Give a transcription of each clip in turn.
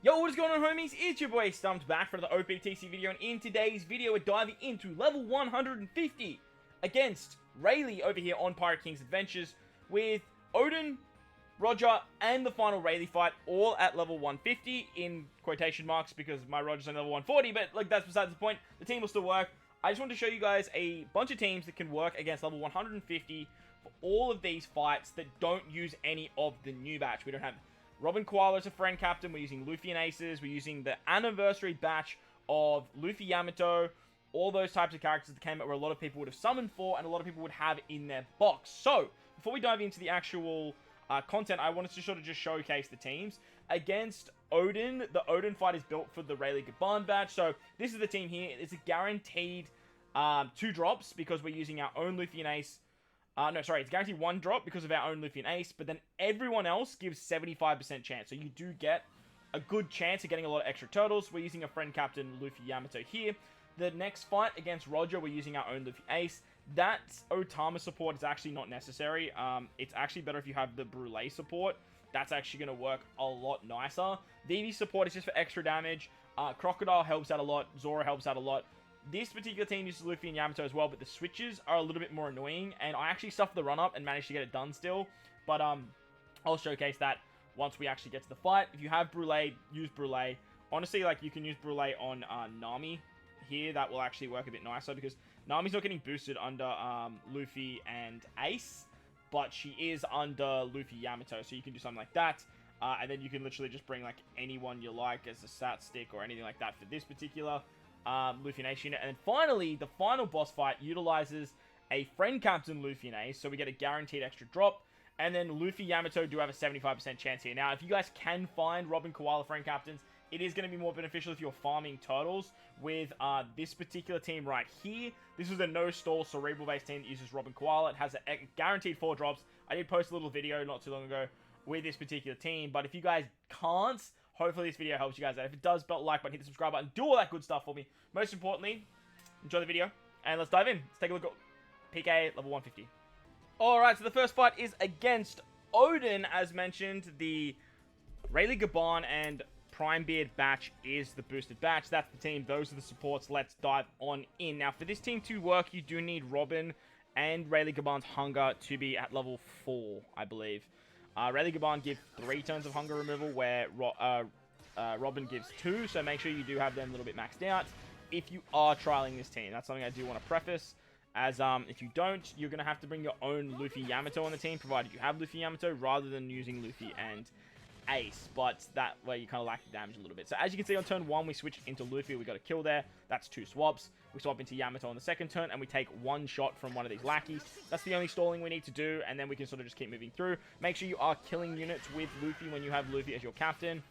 Yo, what is going on, homies? It's your boy StumpD back for the OPTC video, and in today's video we're diving into level 150 against Rayleigh over here on Pirate King's Adventures with Oden, Roger, and the final Rayleigh fight all at level 150 in quotation marks because my Roger's on level 140, but like that's besides the point. The team will still work. I just want to show you guys a bunch of teams that can work against level 150 for all of these fights that don't use any of the new batch. We don't have Robin KOALA as a friend captain. We're using Luffy and Aces. We're using the anniversary batch of Luffy Yamato. All those types of characters that came out where a lot of people would have summoned for and a lot of people would have in their box. So, before we dive into the actual content, I wanted to sort of just showcase the teams. Against Oden, the Oden fight is built for the Rayleigh Gaban batch. So, this is the team here. It's a guaranteed 2 drops because we're using our own Luffy and Ace. It's guaranteed 1 drop because of our own Luffy and Ace, but then everyone else gives 75% chance. So you do get a good chance of getting a lot of extra turtles. We're using a friend captain, Luffy Yamato here. The next fight against Roger, we're using our own Luffy Ace. That Otama support is actually not necessary. It's actually better if you have the Brulee support. That's actually going to work a lot nicer. Vivi support is just for extra damage. Crocodile helps out a lot. Zora helps out a lot. This particular team uses Luffy and Yamato as well, but the switches are a little bit more annoying, and I actually suffered the run-up and managed to get it done still, but I'll showcase that once we actually get to the fight. If you have Brulee, use Brulee. Honestly, like, you can use Brulee on Nami here. That will actually work a bit nicer, because Nami's not getting boosted under Luffy and Ace, but she is under Luffy Yamato, so you can do something like that. And then you can literally just bring, like, anyone you like as a sat stick or anything like that for this particular Luffy and Ace unit. And then finally, the final boss fight utilizes a friend captain Luffy and Ace, so we get a guaranteed extra drop. And then Luffy Yamato do have a 75% chance here. Now, if you guys can find Robin KOALA friend captains, it is going to be more beneficial if you're farming turtles with this particular team right here. This is a no-stall cerebral-based team that uses Robin KOALA. It has a guaranteed 4 drops. I did post a little video not too long ago with this particular team, but if you guys can't, hopefully this video helps you guys out. If it does, belt like button, hit the subscribe button, do all that good stuff for me. Most importantly, enjoy the video, and let's dive in. Let's take a look at PKA level 150. Alright, so the first fight is against Oden. As mentioned, the Rayleigh Gaban and Primebeard batch is the boosted batch. That's the team. Those are the supports. Let's dive on in. Now, for this team to work, you do need Robin and Rayleigh Gaban's hunger to be at level 4, I believe. Rayleigh Gaban give 3 turns of hunger removal, where Robin gives 2, so make sure you do have them a little bit maxed out if you are trialing this team. That's something I do want to preface, as if you don't, you're going to have to bring your own Luffy Yamato on the team, provided you have Luffy Yamato, rather than using Luffy and Ace, but that way you kind of lack the damage a little bit. So as you can see on turn 1, we switch into Luffy. We got a kill there. That's 2 swaps. We swap into Yamato on the second turn, and we take 1 shot from one of these lackeys. That's the only stalling we need to do, and then we can sort of just keep moving through. Make sure you are killing units with Luffy when you have Luffy as your captain,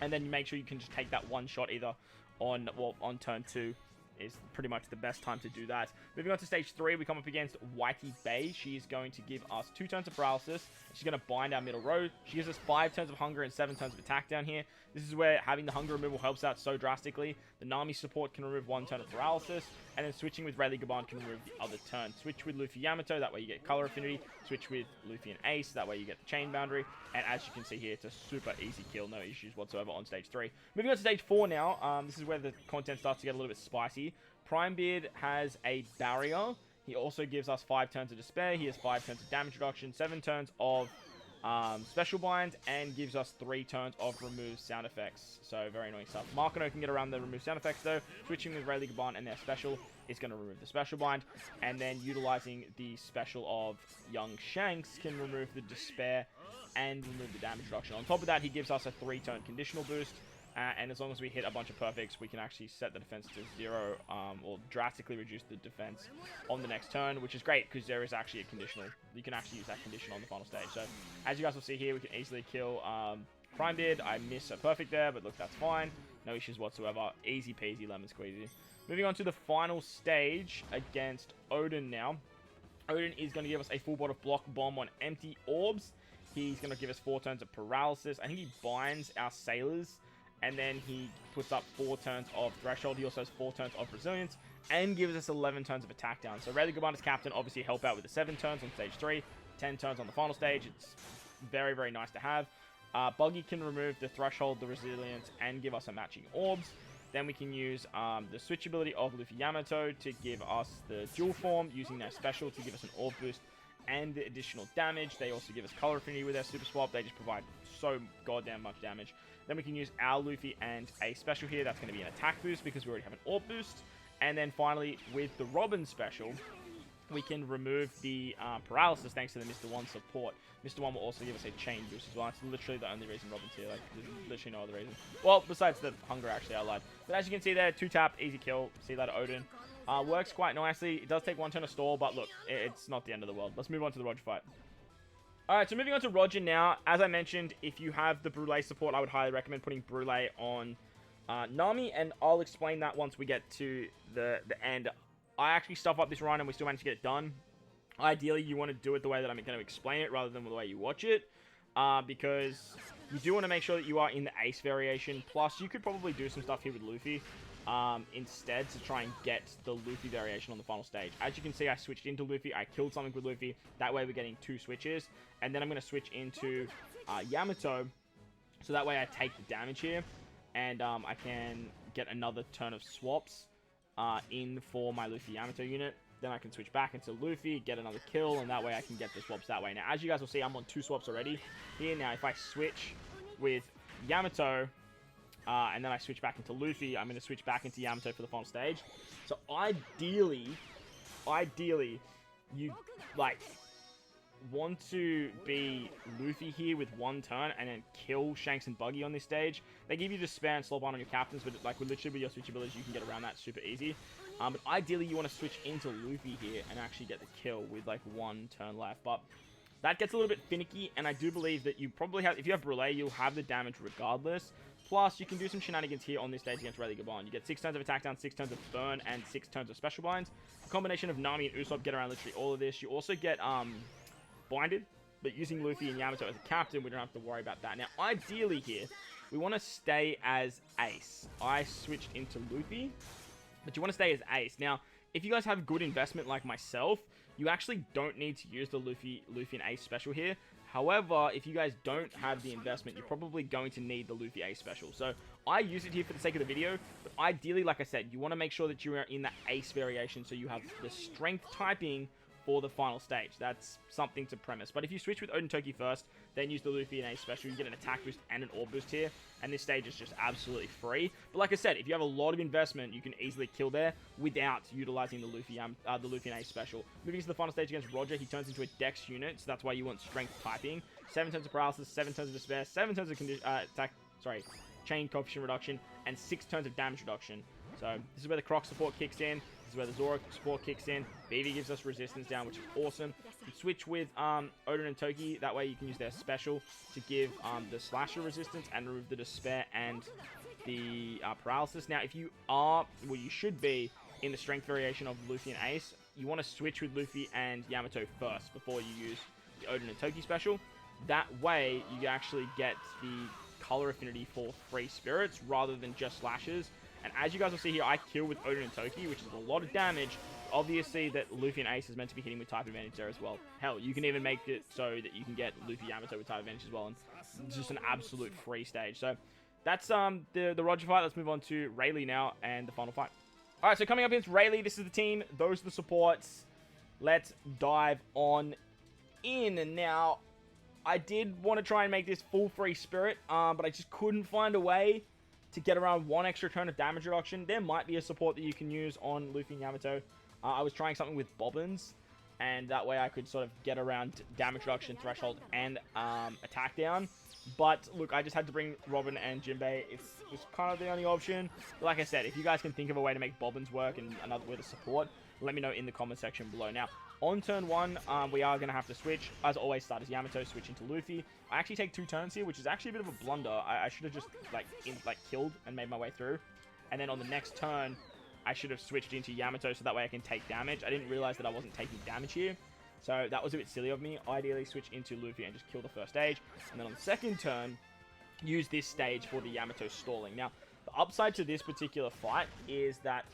and then you make sure you can just take that 1 shot either on, well, on turn 2. Is pretty much the best time to do that. Moving on to stage 3, we come up against Whitey Bay. She is going to give us 2 turns of paralysis. She's going to bind our middle row. She gives us 5 turns of hunger and 7 turns of attack down here. This is where having the hunger removal helps out so drastically. The Nami support can remove 1 turn of paralysis, and then switching with Rayleigh Gaban can remove the other turn. Switch with Luffy Yamato, that way you get color affinity. Switch with Luffy and Ace, that way you get the chain boundary. And as you can see here, it's a super easy kill, no issues whatsoever on stage 3. Moving on to stage 4 now. This is where the content starts to get a little bit spicy. Primebeard has a barrier. He also gives us 5 turns of despair. He has 5 turns of damage reduction, 7 turns of special bind, and gives us 3 turns of remove sound effects. So very annoying stuff. Markano can get around the remove sound effects though. Switching with Rayleigh Gaban and their special is going to remove the special bind, and then utilizing the special of Young Shanks can remove the despair and remove the damage reduction. On top of that, he gives us a 3-turn conditional boost. And as long as we hit a bunch of perfects, we can actually set the defense to 0, or drastically reduce the defense on the next turn, which is great because there is actually a conditional. You can actually use that condition on the final stage. So, as you guys will see here, we can easily kill Primebeard. I miss a perfect there, but look, that's fine. No issues whatsoever. Easy peasy, lemon squeezy. Moving on to the final stage against Oden now. Oden is going to give us a full board of block bomb on empty orbs. He's going to give us 4 turns of paralysis. I think he binds our sailors, and then he puts up 4 turns of threshold. He also has 4 turns of resilience, and gives us 11 turns of attack down. So Rayleigh Gaban as captain obviously help out with the 7 turns on stage 3, 10 turns on the final stage. It's very, very nice to have. Buggy can remove the threshold, the resilience, and give us a matching orbs. Then we can use the switch ability of Luffy Yamato to give us the dual form, using their special to give us an orb boost and the additional damage. They also give us color affinity with their super swap. They just provide so goddamn much damage. Then we can use our Luffy and a special here. That's going to be an attack boost because we already have an orb boost. And then finally, with the Robin special, we can remove the paralysis thanks to the Mr. 1 support. Mr. 1 will also give us a chain boost as well. It's literally the only reason Robin's here. Like, there's literally no other reason. Well, besides the hunger, actually, I lied. But as you can see there, 2-tap, easy kill. See that Oden. Works quite nicely. It does take 1 turn to stall, but look, it's not the end of the world. Let's move on to the Roger fight. Alright, so moving on to Roger now. As I mentioned, if you have the Brule support, I would highly recommend putting Brule on Nami, and I'll explain that once we get to the end. I actually stuff up this run and we still managed to get it done. Ideally, you want to do it the way that I'm going to explain it rather than the way you watch it, because you do want to make sure that you are in the ace variation. Plus, you could probably do some stuff here with Luffy instead to try and get the Luffy variation on the final stage. As you can see, I switched into Luffy. I killed something with Luffy. That way, we're getting 2 switches. And then I'm going to switch into Yamato, so that way I take the damage here. And I can get another turn of swaps in for my Luffy Yamato unit. Then I can switch back into Luffy, get another kill, and that way I can get the swaps that way. Now, as you guys will see, I'm on 2 swaps already here. Now, if I switch with Yamato, and then I switch back into Luffy, I'm going to switch back into Yamato for the final stage. So, ideally, you, like, want to be Luffy here with 1 turn and then kill Shanks and Buggy on this stage. They give you the spare and slop on your captains, but like with literally with your switch abilities, you can get around that super easy. But ideally, you want to switch into Luffy here and actually get the kill with like 1 turn left. But that gets a little bit finicky, and I do believe that you probably have, if you have Brule, you'll have the damage regardless. Plus, you can do some shenanigans here on this stage against Rayleigh. You get 6 turns of attack down, 6 turns of burn, and 6 turns of special blinds. A combination of Nami and Usopp get around literally all of this. You also get blinded, but using Luffy and Yamato as a captain, we don't have to worry about that. Now, ideally here, we want to stay as Ace. I switched into Luffy, but you want to stay as Ace. Now, if you guys have good investment like myself, you actually don't need to use the Luffy and Ace special here. However, if you guys don't have the investment, you're probably going to need the Luffy Ace special. So, I use it here for the sake of the video, but ideally, like I said, you want to make sure that you are in the Ace variation, so you have the strength typing for the final stage. That's something to premise. But if you switch with Oden Toki first, then use the Luffy and Ace special, you get an attack boost and an orb boost here, and this stage is just absolutely free. But like I said, if you have a lot of investment, you can easily kill there without utilizing the Luffy and Ace special. Moving to the final stage against Roger, he turns into a Dex unit, so that's why you want strength typing. 7 turns of paralysis, 7 turns of despair, 7 turns of chain coefficient reduction, and 6 turns of damage reduction. So this is where the Croc support kicks in. This is where the Zoro support kicks in. BB gives us resistance down, which is awesome. You switch with Oden and Toki. That way you can use their special to give the slasher resistance and remove the despair and the paralysis. Now, if you are, well, you should be in the strength variation of Luffy and Ace, you want to switch with Luffy and Yamato first before you use the Oden and Toki special. That way, you actually get the color affinity for free spirits rather than just slashes. And as you guys will see here, I kill with Oden and Toki, which is a lot of damage. Obviously, that Luffy and Ace is meant to be hitting with type advantage there as well. Hell, you can even make it so that you can get Luffy Yamato with type advantage as well. And it's just an absolute free stage. So that's the Roger fight. Let's move on to Rayleigh now and the final fight. Alright, so coming up against Rayleigh, this is the team. Those are the supports. Let's dive on in. And now, I did want to try and make this full free spirit, but I just couldn't find a way to get around 1 extra turn of damage reduction. There might be a support that you can use on Luffy and Yamato. I was trying something with Bobbins, and that way I could sort of get around damage reduction, threshold, and attack down. But look, I just had to bring Robin and Jinbei. It's kind of the only option. But like I said, if you guys can think of a way to make Bobbins work and another way to support, let me know in the comment section below. Now, on turn 1, we are going to have to switch. As always, start as Yamato, switch into Luffy. I actually take 2 turns here, which is actually a bit of a blunder. I should have just killed and made my way through. And then on the next turn, I should have switched into Yamato so that way I can take damage. I didn't realize that I wasn't taking damage here. So that was a bit silly of me. Ideally, switch into Luffy and just kill the first stage. And then on the second turn, use this stage for the Yamato stalling. Now, the upside to this particular fight is that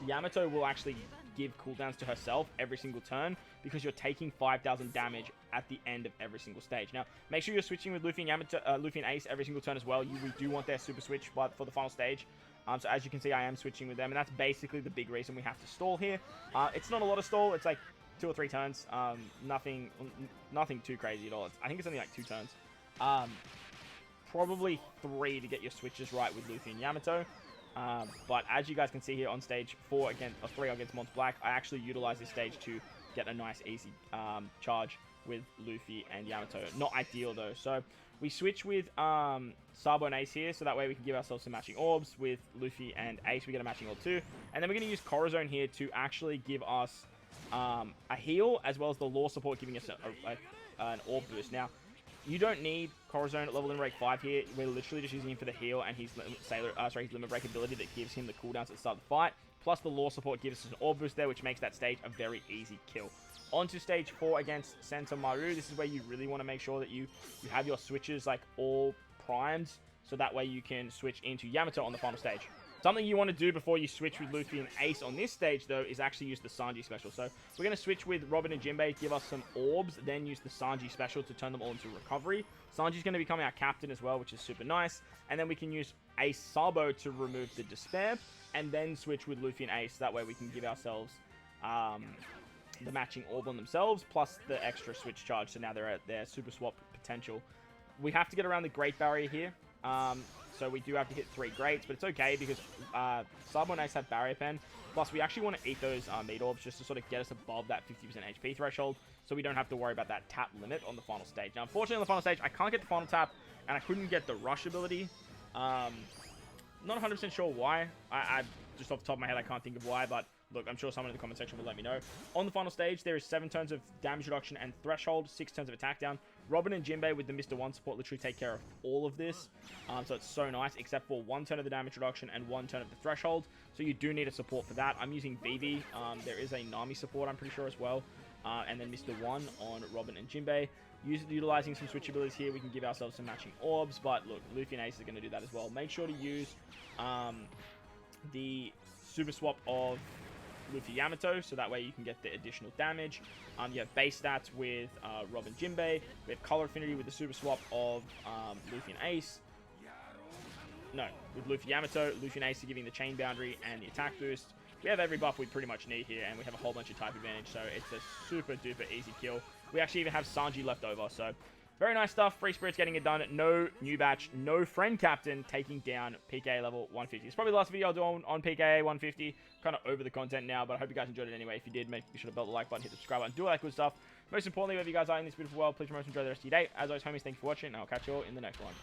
Yamato will actually give cooldowns to herself every single turn because you're taking 5,000 damage at the end of every single stage. Now, make sure you're switching with Luffy and Yamato, Luffy and Ace every single turn as well. We do want their super switch for the final stage. So as you can see, I am switching with them, and that's basically the big reason we have to stall here. It's not a lot of stall. It's like 2 or 3 turns. Nothing too crazy at all. I think it's only like 2 turns. Probably 3 to get your switches right with Luffy and Yamato. But as you guys can see here on stage 3 against Mons Black, I actually utilize this stage to get a nice easy charge with Luffy and Yamato. Not ideal though. So we switch with Sabo and Ace here, so that way we can give ourselves some matching orbs. With Luffy and Ace, we get a matching orb too. And then we're going to use Corazon here to actually give us a heal, as well as the lore support giving us an orb boost. Now, you don't need Corazon at level limit break 5 here. We're literally just using him for the heal and his his limit break ability that gives him the cooldowns at the start of the fight. Plus the lore support gives us an orb boost there, which makes that stage a very easy kill. On to stage 4 against Sentomaru. This is where you really want to make sure that you have your switches like all primed, so that way you can switch into Yamato on the final stage. Something you want to do before you switch with Luffy and Ace on this stage, though, is actually use the Sanji special. So we're going to switch with Robin and Jinbei to give us some orbs, then use the Sanji special to turn them all into recovery. Sanji's going to become our captain as well, which is super nice. And then we can use Ace Sabo to remove the Despair, and then switch with Luffy and Ace. That way we can give ourselves the matching orb on themselves, plus the extra switch charge. So now they're at their super swap potential. We have to get around the Great Barrier here. So we do have to hit 3 greats, but it's okay because Sabo and Ace have Barrier Pen. Plus, we actually want to eat those meat orbs just to sort of get us above that 50% HP threshold, so we don't have to worry about that tap limit on the final stage. Now, unfortunately, on the final stage, I can't get the final tap, and I couldn't get the rush ability. Not 100% sure why. I just off the top of my head, I can't think of why, but look, I'm sure someone in the comment section will let me know. On the final stage, there is 7 turns of damage reduction and threshold, 6 turns of attack down. Robin and Jinbei with the Mr. 1 support literally take care of all of this. So it's so nice, except for 1 turn of the damage reduction and 1 turn of the threshold. So you do need a support for that. I'm using Vivi. There is a Nami support, I'm pretty sure, as well. And then Mr. 1 on Robin and Jinbei. Utilizing some switch abilities here, we can give ourselves some matching orbs. But look, Luffy and Ace are going to do that as well. Make sure to use the super swap of Luffy Yamato, so that way you can get the additional damage. You have base stats with Robin Jinbei. We have color affinity with the super swap of Luffy and Ace. No, with Luffy Yamato, Luffy and Ace are giving the chain boundary and the attack boost. We have every buff we pretty much need here, and we have a whole bunch of type advantage, so it's a super duper easy kill. We actually even have Sanji left over, so very nice stuff. Free Spirit's getting it done. No new batch, no friend captain taking down PKA level 150. It's probably the last video I'll do on PKA 150. Kind of over the content now, but I hope you guys enjoyed it anyway. If you did, make sure to belt the like button, hit the subscribe button, do all that good stuff. Most importantly, wherever you guys are in this beautiful world, please remember to enjoy the rest of your day. As always, homies, thank you for watching, and I'll catch you all in the next one.